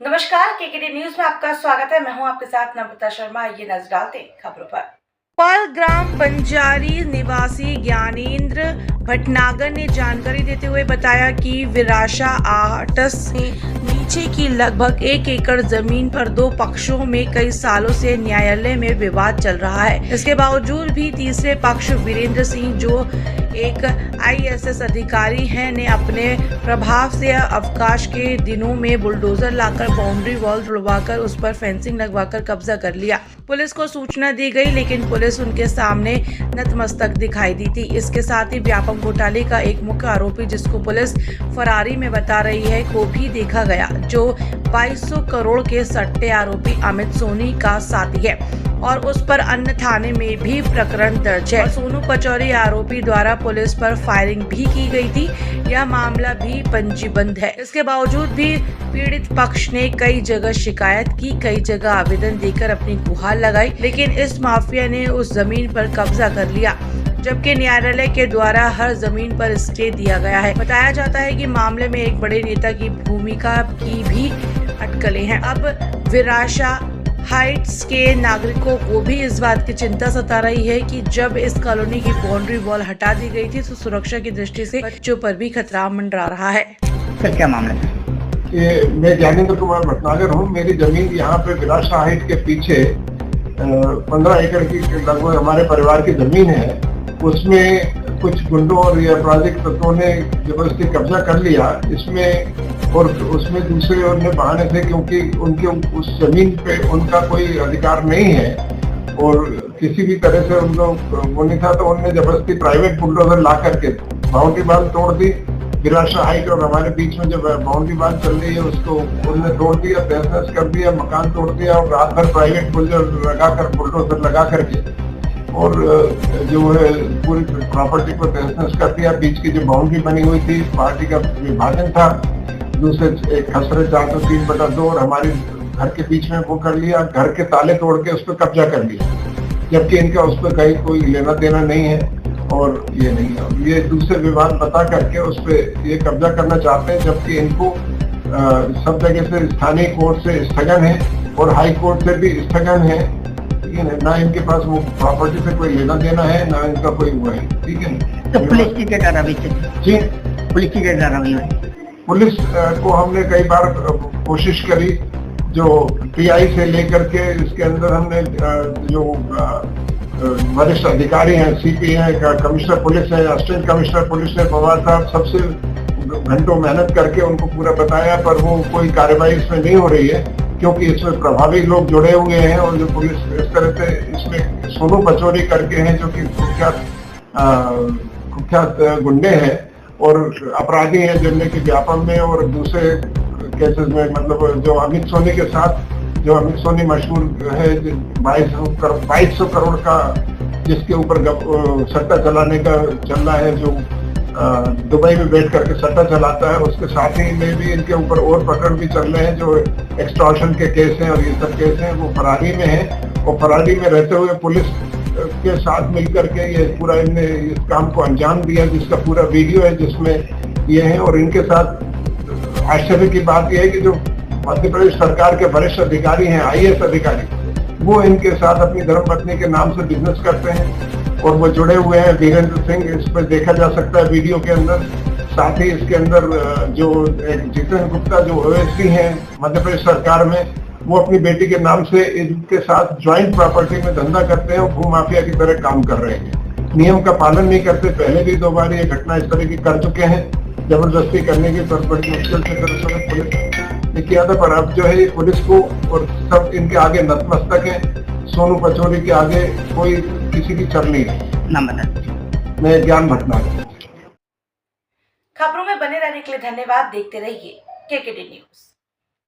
नमस्कार, KKD news में आपका स्वागत है। मैं हूं आपके साथ नम्रता शर्मा। ये नजर डालते हैं खबरों पर। पाल ग्राम बंजारी निवासी ज्ञानेंद्र भटनागर ने जानकारी देते हुए बताया कि विराशा आर्ट्स ने नीचे की लगभग 1 एकड़ जमीन पर 2 पक्षों में कई सालों से न्यायालय में विवाद चल रहा है। इसके बावजूद भी तीसरे पक्ष वीरेंद्र सिंह, जो एक IAS अधिकारी हैं, ने अपने प्रभाव से अवकाश के दिनों में बुलडोजर लाकर बाउंड्री वॉल तुड़वाकर उस पर फेंसिंग लगवाकर कब्जा कर लिया। पुलिस को सूचना दी गई, लेकिन पुलिस उनके सामने नतमस्तक दिखाई दी थी। इसके साथ ही व्यापक घोटाले का एक मुख्य आरोपी, जिसको पुलिस फरारी में बता रही है, को भी देखा गया, जो 2200 करोड़ के सट्टे आरोपी अमित सोनी का साथी है और उस पर अन्य थाने में भी प्रकरण दर्ज है। सोनू पचौरी आरोपी द्वारा पुलिस पर फायरिंग भी की गई थी। यह मामला भी पंजीबद्ध है। इसके बावजूद भी पीड़ित पक्ष ने कई जगह शिकायत की, कई जगह आवेदन देकर अपनी गुहार लगाई, लेकिन इस माफिया ने उस जमीन पर कब्जा कर लिया, जबकि न्यायालय के द्वारा हर जमीन पर स्टे दिया गया है। बताया जाता है कि मामले में एक बड़े नेता की भूमिका की भी अटकलें हैं। अब विराशा हाइट्स के नागरिकों को भी इस बात की चिंता सता रही है कि जब इस कॉलोनी की बाउंड्री वॉल हटा दी गई थी, तो सुरक्षा की दृष्टि से बच्चों पर भी खतरा मंडरा रहा है। सर, क्या मामला है? मैं ज्ञानेंद्र कुमार भटनागर हूँ। मेरी जमीन यहाँ पे विराशा हाइट के पीछे 15 एकड़ की लगभग हमारे परिवार की जमीन है। उसमें कुछ गुंडों और आपराधिक तत्वों ने जबरदस्ती कब्जा कर लिया इसमें, और उसमें दूसरे अन्य बहाने थे क्योंकि उनके उस जमीन पे उनका कोई अधिकार नहीं है और किसी भी तरह से उनको वो नहीं था, तो उन्होंने जबरदस्ती प्राइवेट बुलडोजर ला करके बाउंड्री वाल तोड़ दी। विराशा हाइट और हमारे बीच में जो बाउंड्री वाल चल रही है उसको उन्होंने तोड़ दिया, तहस कर दिया, मकान तोड़ दिया और रात भर प्राइवेट बुलडोजर लगा करके और जो है पूरी प्रॉपर्टी को तहस कर दिया। बीच की जो बाउंड्री बनी हुई थी, पार्टी का विभाजन था, दूसरे एक खसरे 403/2 और हमारे घर के बीच में वो कर लिया। घर के ताले तोड़ के उस पर कब्जा कर लिया, जबकि इनका उस पर कहीं कोई लेना देना नहीं है और ये नहीं है। ये दूसरे विवाद बता करके उस पर ये कब्जा करना चाहते हैं, जबकि इनको सब जगह से स्थानीय कोर्ट से स्थगन है और हाई कोर्ट से भी स्थगन है। ना इनके पास वो प्रॉपर्टी से कोई लेना देना है, ना इनका कोई वो है। ठीक है। तो पुलिस की क्या कार्रवाई जी, पुलिस की क्या कार्रवाई हुई? पुलिस को हमने कई बार कोशिश करी, जो PI से लेकर के इसके अंदर हमने जो वरिष्ठ अधिकारी हैं, CP हैं, कमिश्नर पुलिस है, असिस्टेंट कमिश्नर पुलिस है, पवार साहब, सबसे घंटों मेहनत करके उनको पूरा बताया, पर वो कोई कार्रवाई इसमें नहीं हो रही है क्योंकि इसमें प्रभावी लोग जुड़े हुए हैं और जो पुलिस इस तरह से इसमें सोनू पचौरी करके हैं, जो कि कुख्यात गुंडे हैं और अपराधी हैं, जिनमें कि व्यापम में और दूसरे केसेस में, मतलब जो अमित सोनी के साथ, जो अमित सोनी मशहूर है 2200 करोड़ का जिसके ऊपर सट्टा चलाने का चल रहा है, जो दुबई में बैठ करके सट्टा चलाता है, उसके साथ ही में भी इनके ऊपर और प्रकरण भी चल रहे हैं, जो एक्सटॉर्शन के केस हैं और ये सब केस हैं। वो फरारी में है और फरारी में रहते हुए पुलिस के साथ मिलकर के ये पूरा इनने इस काम को अंजाम दिया, जिसका पूरा वीडियो है जिसमें ये है। और इनके साथ आश्चर्य की बात यह है कि जो मध्य प्रदेश सरकार के वरिष्ठ अधिकारी हैं, IAS अधिकारी, वो इनके साथ अपनी धर्मपत्नी के नाम से बिजनेस करते हैं और वो जुड़े हुए हैं। वीरेंद्र सिंह, इस पर देखा जा सकता है वीडियो के अंदर। साथ ही इसके अंदर जो जितेंद्र गुप्ता, जो OSD हैं मध्य प्रदेश सरकार में, वो अपनी बेटी के नाम से इनके साथ ज्वाइंट प्रॉपर्टी में धंधा करते हैं और भू माफिया की तरह काम कर रहे हैं। नियम का पालन नहीं करते। पहले भी 2 बार ये घटना इस तरह की कर चुके हैं, जबरदस्ती करने की बड़ी मुश्किल से पुलिस ने किया था, पर अब जो है ये पुलिस को और सब इनके आगे नतमस्तक है। सोनू पचौरी के आगे कोई किसी की चल नहीं है। नाम बता। मैं ज्ञान भटनागर। खबरों में बने रहने के लिए धन्यवाद। देखते रहिए केकेडी न्यूज।